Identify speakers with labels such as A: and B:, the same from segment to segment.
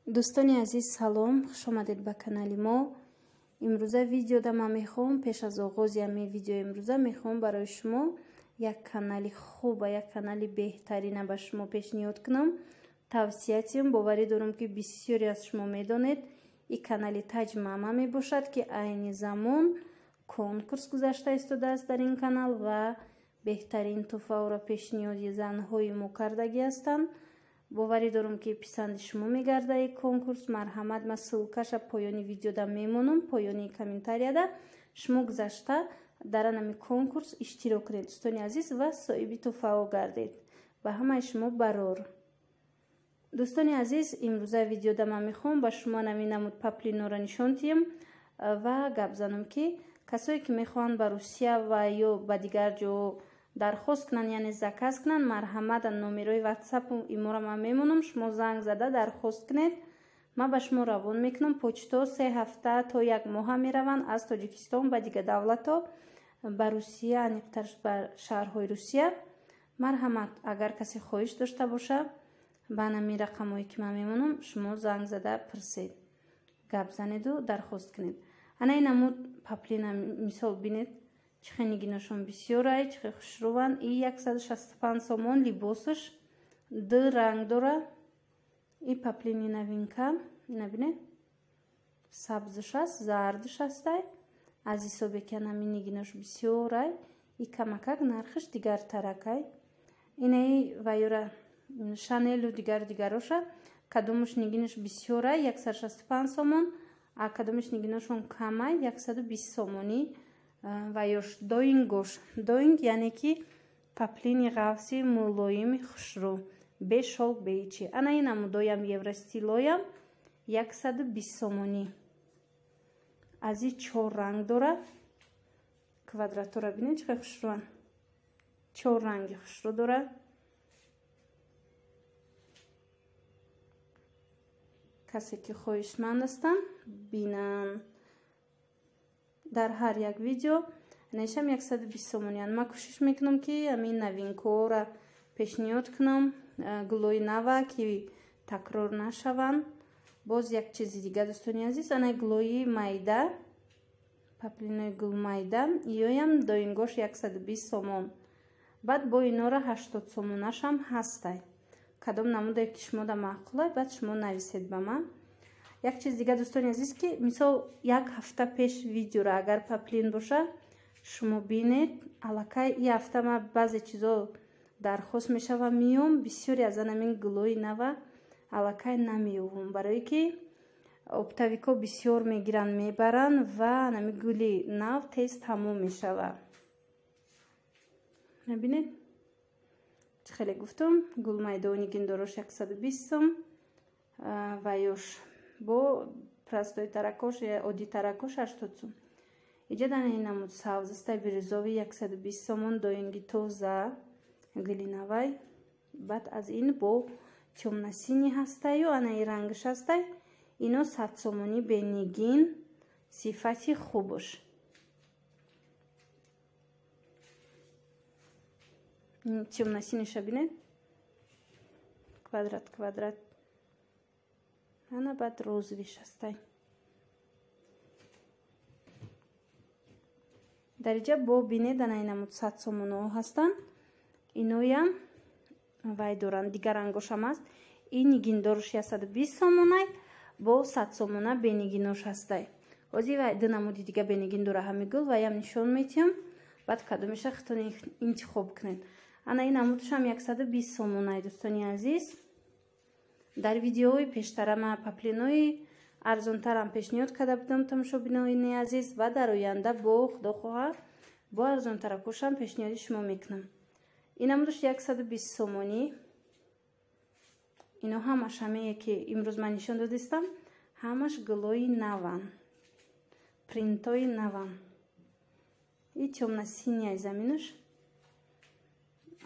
A: دوستانی عزیز سلام، خوش آمدید به کانال ما. امروزه ویدیو دا من میخوام پیش از آغاز یمی ویدیو امروزه میخوام برای شما یک کانال خوب و یک کانال بهترین به شما پیشنهاد کنم. توصیه‌ام باوری دارم که بسیاری از شما میدونید این کانال تاج ماما می باشد که عین زمان کنکورس گذاشته استوده است در این کانال و بهترین تحفه را پیشنهاد زنهای ما کردگی هستند. باوری دارم که پسند شما میگرده این کنکورس. مرحمت ما سلکش پایانی ویدیو دا میمونم، پایانی کامنتاریا دا شما گذاشته در نمی کنکورس اشتراک کنید دوستانی عزیز و صاحب تحفه گردید و همه شما برار. دوستانی عزیز امروزه ویدیو دا من میخوام با شما نمی نمود پاپلینو را نشان دهم و گپ زنم که کسایی که میخوان به روسیه و یا به دیگر جا درخواست کنن یعنی زکاز کنن، مرحمت نمرای واتساپ و ایمو را من میمونم، شما زنگ زده درخواست کنید، ما به شما روان میکنم. پوچتا 3 هفته تا 1 ماه میروند از تاجیکستان به دیگه دولت ها به روسیه، انیقترش به شهرهای روسیه. مرحمت اگر کسی خواهش داشته باشه به نمی رقمایی که من میمونم شما زنگ زده پرسید، گپ زنید و درخواست کنید. انا این نمود پاپلین مثال بینید چه نگینشون بسیاره، چه خوش روان. این 165 سومون لباسش 2 رنگ داره. این پاپلینی نوینکا نبینید سبزش است، زردش است. از حسابی که نمی نگینش بسیاره. این کمکک نرخش دیگر ترکای. اینه ویورا شانل و دیگراش کدومش نگینش بسیاره 165 سومون، کدومش نگینشون کمه 120 سومونی. و یوش دوینگ یعنی که پاپلینی غوثی مولویمی خوشرو به شلق بیچی. انا این همو دویم یورستیلویم 120 سومونی. از این 4 رنگ داره. کوادراتورا بینید چه خوشروان، 4 رنگی خوشرو داره. کسی که خواهشمند هستن بینن در هر یک ویدیو نشم 120 سومونیان. ما کوشش میکنم که همین نوینکو را پیشنهاد کنم، گلوی نوا که تکرار نشوند. باز یک چیز دیگه دوستانی عزیز، انا گلوی مایده، پاپلینوی گل مایده یایم دوینگوش 120 سومون. بعد با اینا را 80 سومونش هم هسته. کدام نموده که شما دا معقوله بعد شما نویسید به من. یک چیز دیگه دوستانی عزیز که مثال 1 هفته پیش ویدیو را اگر پاپلین باشه شما بینید الکای این هفته ما بعضی چیزا درخواست میشه و میام بسیاری از همین گلوی نوا الکای نمیوم برای که اپتاویکا بسیار میگیرن میبرن و همین گلی نو تیز تموم میشه. نبینید خیلی گفتم گل مایدانی گندروش 120 و یوش با پرستوی ترکوش یا عادی ترکوش 80 سوم. اینجا در این نمود سبز است بریزوی 120 سومون دوینگی توزه گلی نوای. بعد از این با تیم نسینی هسته یا انای رنگش هسته اینو 100 سومونی بینیگین صفتی خوبش. تیم نسینش بینید کوادرات انا بعد روزویش هسته. در اینجا با بینید انا اینمود 100 سومونو هستن. اینویم وای دوران دیگر رنگوش هم هست. این نگیندارش 120 سومونه با 100 سومونه بینگینوش هسته. وزی وای دو نمودی دیگه بینگین دوره همی گل و یم نشون میتیم. بعد کدومش خطانی انتخاب کنید. انا این نمودش هم 120 سومونه دوستانی عزیز. در ویدیوی پیشتر ما پاپلینوی ارزانتر هم پیشنهاد کرده بودم تماشا بینایی عزیز و در آینده با خدا خواه با ارزانتر کوشم پیشنهادی شما میکنم. این نمودش 120 سومونی. اینو همش همه که امروز من نشان دادستم همش گلوی نوان، پرینتای نوان. این темно синяя زمینش.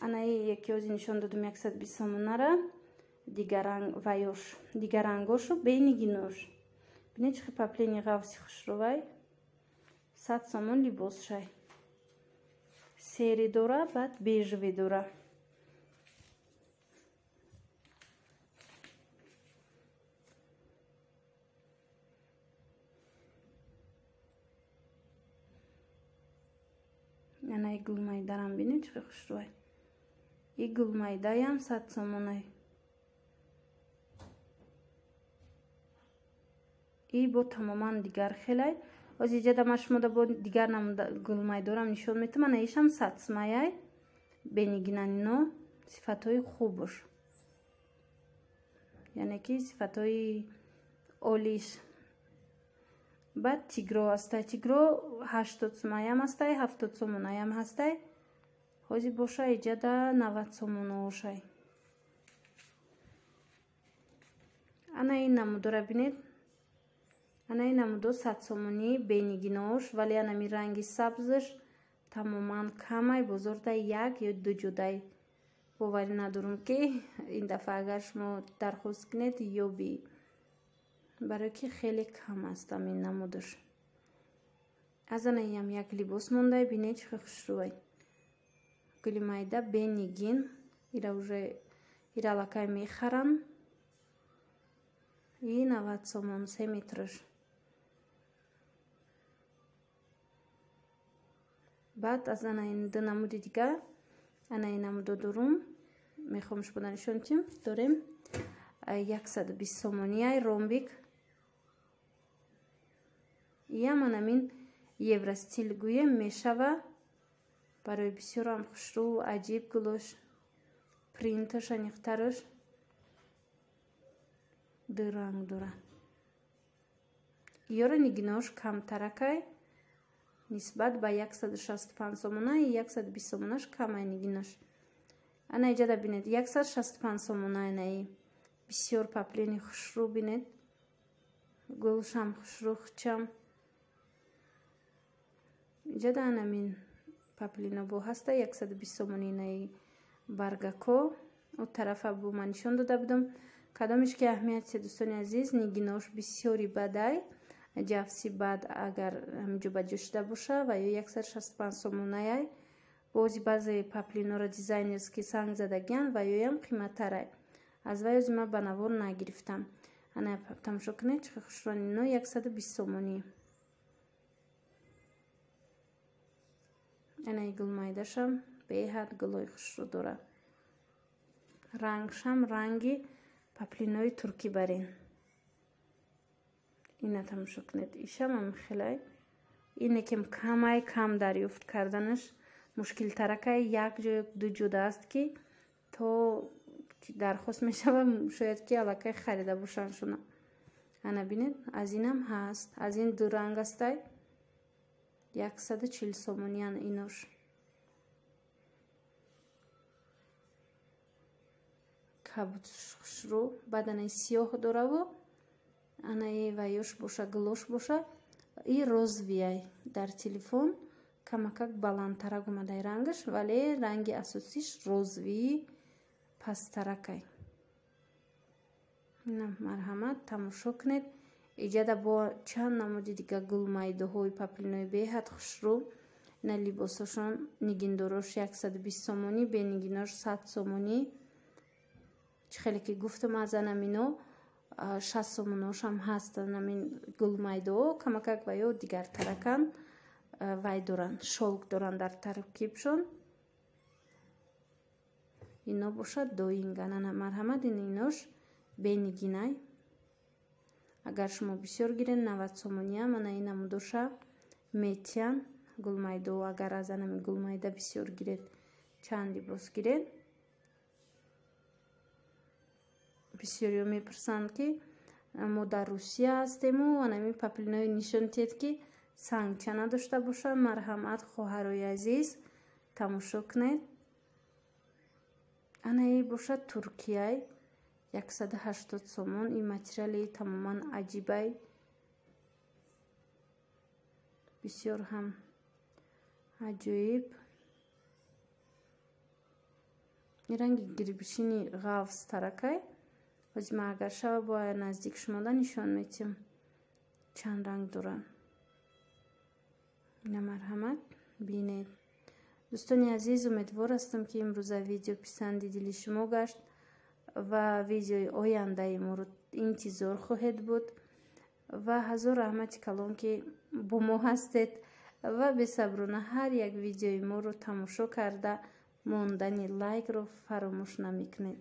A: انا یکی از نشان دادم 120 سومونه را. دیگر رنگ وایوش دیگر رنگاشو بینگینوش. بینید چه پاپلینی غوثی خوش رو وای 100 سومون لباس شای سری داره بعد بیژوی داره. Ана гулмайдарам бинед чӣ хушрӯй. И гулмайдаям 100 сомонай. И бо тамоман дигар хелай. Оз иҷада ма шумода бо дигар намуда гулмайдорам нишон метам. Ана ишам 100 смаяй. Бенигинанино сифатҳои хубуш. Яъне ки сифатҳои олиш. Баъд тигро астай. Тигро 80 сомаям астай, 70 сомонаям ҳастай. Ҳозир боша иҷада 90 сомона ошай. Ана ин намудора бинед. Ана ин намудо 100 сомонӣ бенигинош, вале анами ранги сабзаш тамоман камай бозорда як ё ду ҷудай. боварӣ надорам ки ин дафъа агар шумо дархост кунед ёбӣ. барое ки хеле кам аст амин намудаш. аз анаям як либос мондай. бинед чӣ хушрӯй. гули майда бенигин. ира уже ира аллакай мехарам. И 90 сомон 3 метраш. баъд аз анаин ду намуди дигар анаин намудо дорум. мехоҳам шумо нишон дидим. дорем 120 сомонияй ромбик. иям анамин евростил гӯем мешава. барои бисёрам хушрӯ аҷиб гулош. принташ аниқтараш ду ранг дора. иёра нигинош камтаракай нисбат ба 165 сомона и 120 сомонаш камай нигинош. ана иҷада бинед 165 сомона анаи бисёр паплини хушрӯ бинед. гулшам хушрӯ хучам. иҷада анамин паплино бо ҳаста 120 сомони наи баргако. о тарафа бо ман нишон дода будам. кадомиш ки аҳамияти дӯстони азиз нигинош бисёри бадай. ҷавси бад агар ҳамҷӯбаҷӯ шуда боша ва ё 165 сомонаяй. бози баъзе паплинора дизайнерски санг задагиян ва ёям қиматтарай. аз вай ози ма ба навор нагирифтам. ана тамошо кунед чӣ хушрӯнино 120 сомонӣ. анаи гулмайдашам беҳад гулои хушрӯ дорад. рангшам ранги паплинои туркӣ барин. ина тамошо кунед. ишам хелай ине кем камай кам дарёфт карданаш мушкилтаракай. як ҷо ду ҷуда аст ки то дархост мешава шояд ки аллакай харида бошанд шуна. ана бинед аз инам ҳаст. аз ин ду ранг астай 140 сомониян инош. кабуд хушрӯ. баъд анаи сиёҳ дораву анаи ваёш боша гулош боша. и розовияй дар телефон камакак баландтарак омадай рангаш, вале ранги асосиш розовии пасттаракай. ина марҳамат тамошо кунед. иҷада бо чанд намуди дига гулмайдоҳои паплинои беҳад хушрӯ. ина либосошон нигиндорош 120 сомонӣ бенигинош 100 сомонӣ. чӣ хеле ки гуфтам аз анамино 60 сомоношам ҳаст. анамин гулмайдоҳо камакак ва ё дигартаракан вай доранд. шолк доранд дар таркибшон. ино бошад доинган. ана марҳамат инош бенигинай. агар шумо бисёр гиред 90 сомониям ана ин намудоша метиян гулмайдо. агар аз анами гулмайда бисёр гиред чанд либос гиред. бисёриё мепурсанд ки мо дар русия ҳастему анами паплинои нишон диҳед ки сангча надошта боша. марҳамат хоҳарои азиз тамошо кунед. анаи бошад туркияй 180 сомон. ин материали тамоман аҷибай. бисёр ҳам аҷоиб. ин ранги гирбишини ғафз таракай. ҳозир ма агар шава бо наздик шумода нишон метиҳам чанд ранг дорад. ина марҳамат бинед. дӯстони азиз умедвор ҳастам ки имрӯза видео писанди дили шумо гашт ва видеои ояндаи моро интизор хоҳед буд. ва ҳазор раҳмати калон ки бо мо ҳастед ва бесаброна ҳар як видеои моро тамошо карда мондани лайкро фаромӯш намекунед.